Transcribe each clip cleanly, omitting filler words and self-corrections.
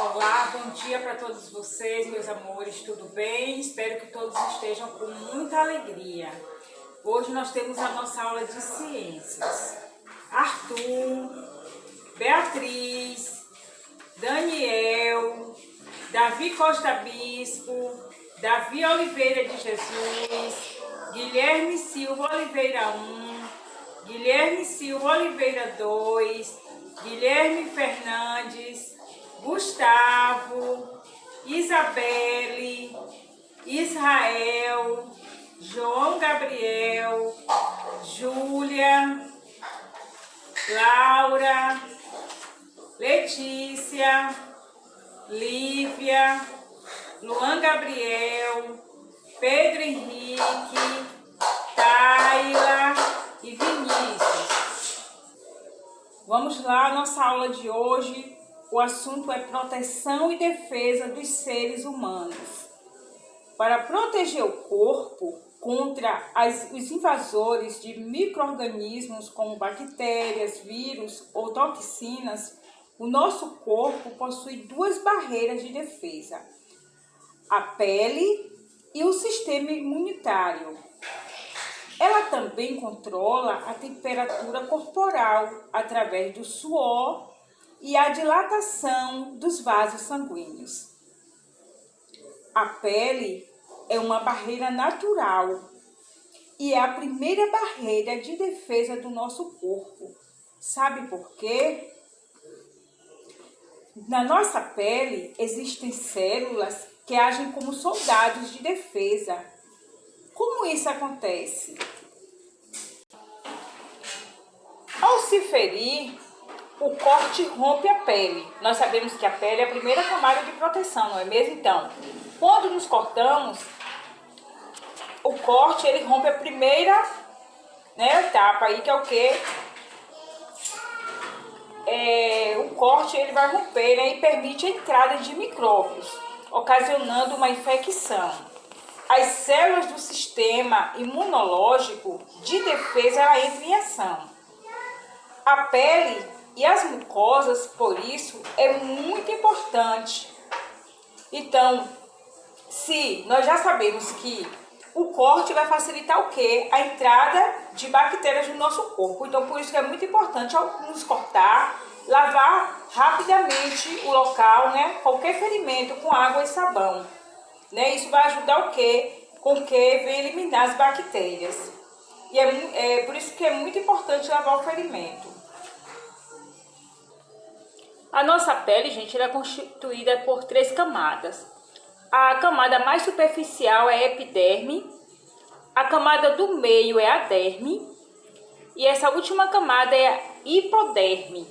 Olá, bom dia para todos vocês, meus amores, tudo bem? Espero que todos estejam com muita alegria. Hoje nós temos a nossa aula de ciências. Arthur, Beatriz, Daniel, Davi Costa Bispo, Davi Oliveira de Jesus, Guilherme Silva Oliveira 1, Guilherme Silva Oliveira 2, Guilherme Fernandes, Gustavo, Isabelle, Israel, João Gabriel, Júlia, Laura, Letícia, Lívia, Luan Gabriel, Pedro Henrique, Taila e Vinícius. Vamos lá, a nossa aula de hoje. O assunto é proteção e defesa dos seres humanos. Para proteger o corpo contra os invasores de micro-organismos como bactérias, vírus ou toxinas, o nosso corpo possui duas barreiras de defesa: a pele e o sistema imunitário. Ela também controla a temperatura corporal através do suor e a dilatação dos vasos sanguíneos. A pele é uma barreira natural e é a primeira barreira de defesa do nosso corpo. Sabe por quê? Na nossa pele existem células que agem como soldados de defesa. Como isso acontece? Ao se ferir, o corte rompe a pele. Nós sabemos que a pele é a primeira camada de proteção, não é mesmo? Então, quando nos cortamos, o corte ele rompe a primeira etapa aí, que é o quê? O corte ele vai romper e permite a entrada de micróbios, ocasionando uma infecção. As células do sistema imunológico de defesa ela entra em ação. A pele e as mucosas, por isso, é muito importante. Então, se nós já sabemos que o corte vai facilitar o quê? A entrada de bactérias no nosso corpo. Então, por isso que é muito importante, ao nos cortar, lavar rapidamente o local, qualquer ferimento com água e sabão. Isso vai ajudar o quê? Com que vem eliminar as bactérias. E é por isso que é muito importante lavar o ferimento. A nossa pele, gente, ela é constituída por 3 camadas. A camada mais superficial é a epiderme, a camada do meio é a derme e essa última camada é a hipoderme.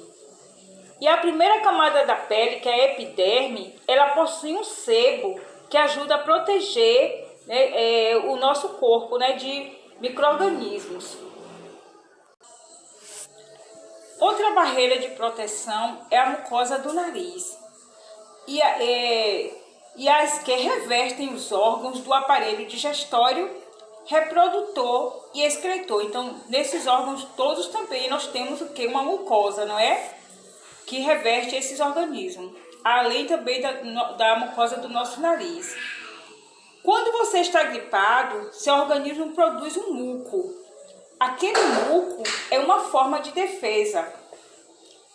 E a primeira camada da pele, que é a epiderme, ela possui um sebo que ajuda a proteger o nosso corpo de micro-organismos. Outra barreira de proteção é a mucosa do nariz e as que revertem os órgãos do aparelho digestório, reprodutor e excretor. Então, nesses órgãos todos também nós temos o que? Uma mucosa, não é? Que reverte esses organismos, além também da mucosa do nosso nariz. Quando você está gripado, seu organismo produz um muco. Aquele muco é uma forma de defesa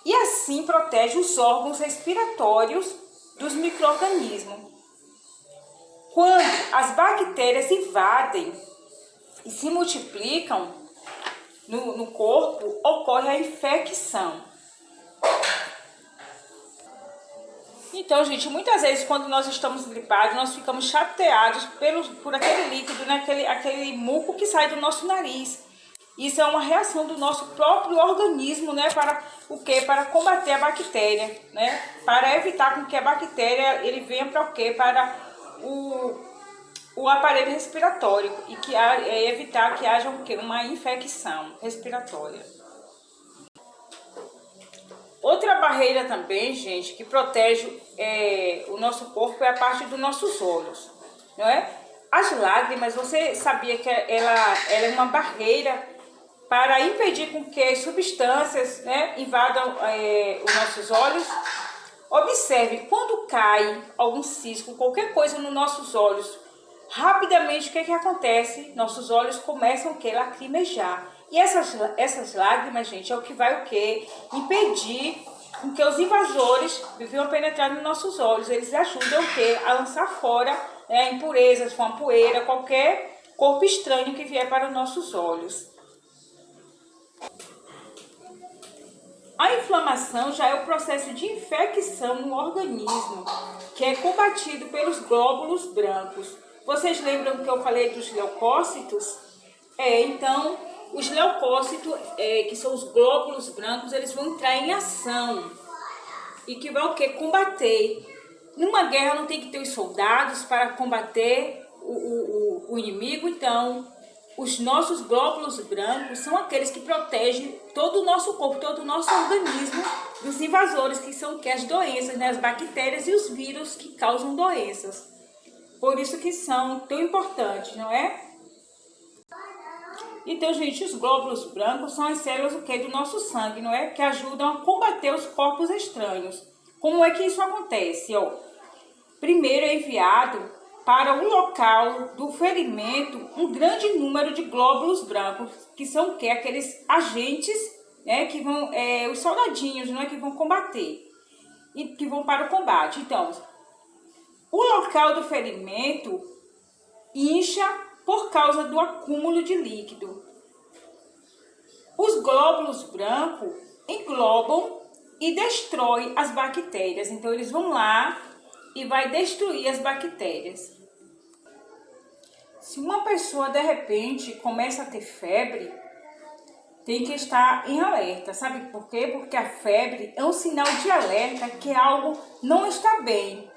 e assim protege os órgãos respiratórios dos micro-organismos. Quando as bactérias invadem e se multiplicam no corpo, ocorre a infecção. Então, gente, muitas vezes quando nós estamos gripados, nós ficamos chateados por aquele líquido, aquele muco que sai do nosso nariz. Isso é uma reação do nosso próprio organismo, para o quê? Para combater a bactéria, para evitar com que a bactéria ele venha para o quê? Para o aparelho respiratório e evitar que haja o quê? Uma infecção respiratória. Outra barreira também, gente, que protege o nosso corpo é a parte dos nossos olhos, não é? As lágrimas, você sabia que ela é uma barreira para impedir com que as substâncias invadam os nossos olhos? Observe, quando cai algum cisco, qualquer coisa nos nossos olhos, rapidamente o que acontece? Nossos olhos começam o que? Lacrimejar. E essas lágrimas, gente, é o que vai o que? Impedir que os invasores venham penetrar nos nossos olhos. Eles ajudam o que? A lançar fora impurezas, uma poeira, qualquer corpo estranho que vier para os nossos olhos. A inflamação já é o processo de infecção no organismo, que é combatido pelos glóbulos brancos. Vocês lembram que eu falei dos leucócitos? Então, os leucócitos, que são os glóbulos brancos, eles vão entrar em ação e que vai o quê? Combater. Numa guerra não tem que ter os soldados para combater o inimigo, então os nossos glóbulos brancos são aqueles que protegem todo o nosso corpo, todo o nosso organismo dos invasores, que são as doenças, as bactérias e os vírus que causam doenças. Por isso que são tão importantes, não é? Então, gente, os glóbulos brancos são as células do nosso sangue, não é? Que ajudam a combater os corpos estranhos. Como é que isso acontece? Primeiro é enviado para o local do ferimento um grande número de glóbulos brancos, que são aqueles agentes, que vão, os soldadinhos, que vão combater e que vão para o combate. Então, o local do ferimento incha por causa do acúmulo de líquido. Os glóbulos brancos englobam e destroem as bactérias. Então, eles vão lá e vai destruir as bactérias. Se uma pessoa, de repente, começa a ter febre, tem que estar em alerta. Sabe por quê? Porque a febre é um sinal de alerta que algo não está bem.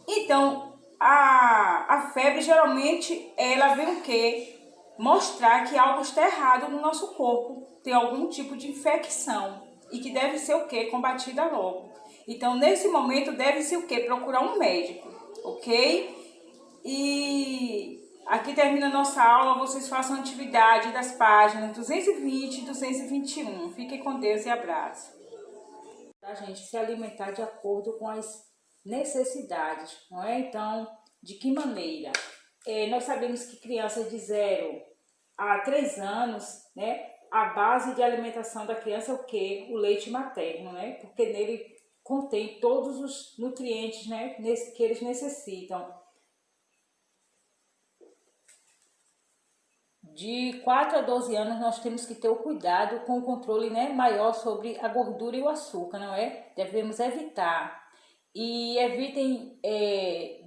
Então, a febre, geralmente, ela vem o quê? Mostrar que algo está errado no nosso corpo. Tem algum tipo de infecção e que deve ser o quê? Combatida logo. Então, nesse momento, deve ser o quê? Procurar um médico, ok? E aqui termina a nossa aula. Vocês façam a atividade das páginas 220 e 221. Fiquem com Deus e abraço. A gente se alimentar de acordo com as necessidades, não é? Então, de que maneira? Nós sabemos que crianças de 0 a 3 anos, a base de alimentação da criança é o quê? O leite materno, Porque nele contém todos os nutrientes, que eles necessitam. De 4 a 12 anos nós temos que ter o cuidado com o controle maior sobre a gordura e o açúcar, não é? Devemos evitar. E evitem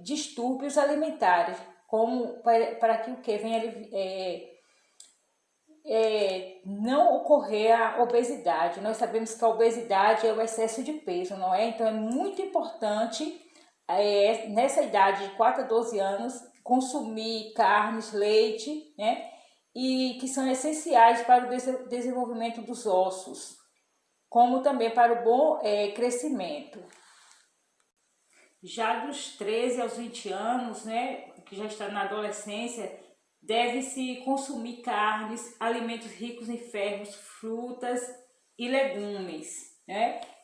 distúrbios alimentares, como para que o que venha não ocorrer a obesidade. Nós sabemos que a obesidade é o excesso de peso, não é? Então é muito importante nessa idade de 4 a 12 anos consumir carnes, leite, e que são essenciais para o desenvolvimento dos ossos, como também para o bom crescimento. Já dos 13 aos 20 anos, que já está na adolescência, deve-se consumir carnes, alimentos ricos em ferros, frutas e legumes,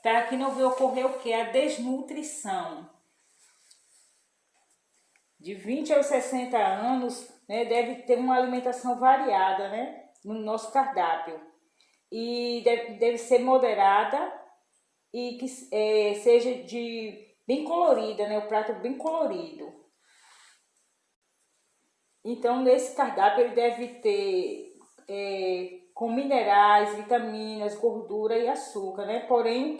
para que não venha ocorrer o que? A desnutrição. De 20 aos 60 anos, deve ter uma alimentação variada, no nosso cardápio. E deve ser moderada e que seja bem colorida, o prato bem colorido. Então, nesse cardápio, ele deve ter com minerais, vitaminas, gordura e açúcar, Porém,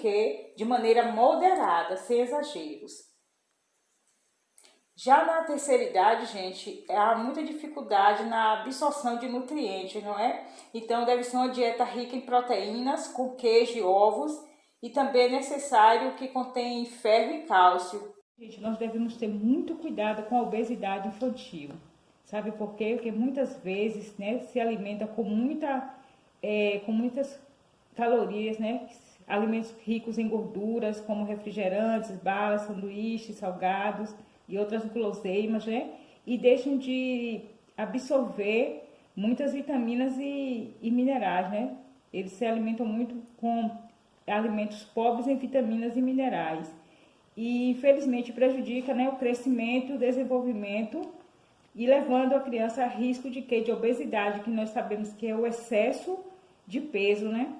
de maneira moderada, sem exageros. Já na terceira idade, gente, há muita dificuldade na absorção de nutrientes, não é? Então, deve ser uma dieta rica em proteínas, com queijo e ovos, e também é necessário que contém ferro e cálcio. Gente, nós devemos ter muito cuidado com a obesidade infantil. Sabe por quê? Porque muitas vezes, se alimenta com muitas calorias, Alimentos ricos em gorduras, como refrigerantes, balas, sanduíches, salgados e outras guloseimas, E deixam de absorver muitas vitaminas e minerais, Eles se alimentam muito com alimentos pobres em vitaminas e minerais. e infelizmente prejudica, né, o crescimento, o desenvolvimento e levando a criança a risco de quê? De obesidade, que nós sabemos que é o excesso de peso, né?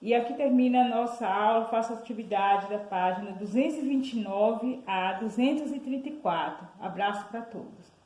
E aqui termina a nossa aula, faço a atividade da página 229 a 234. Abraço para todos.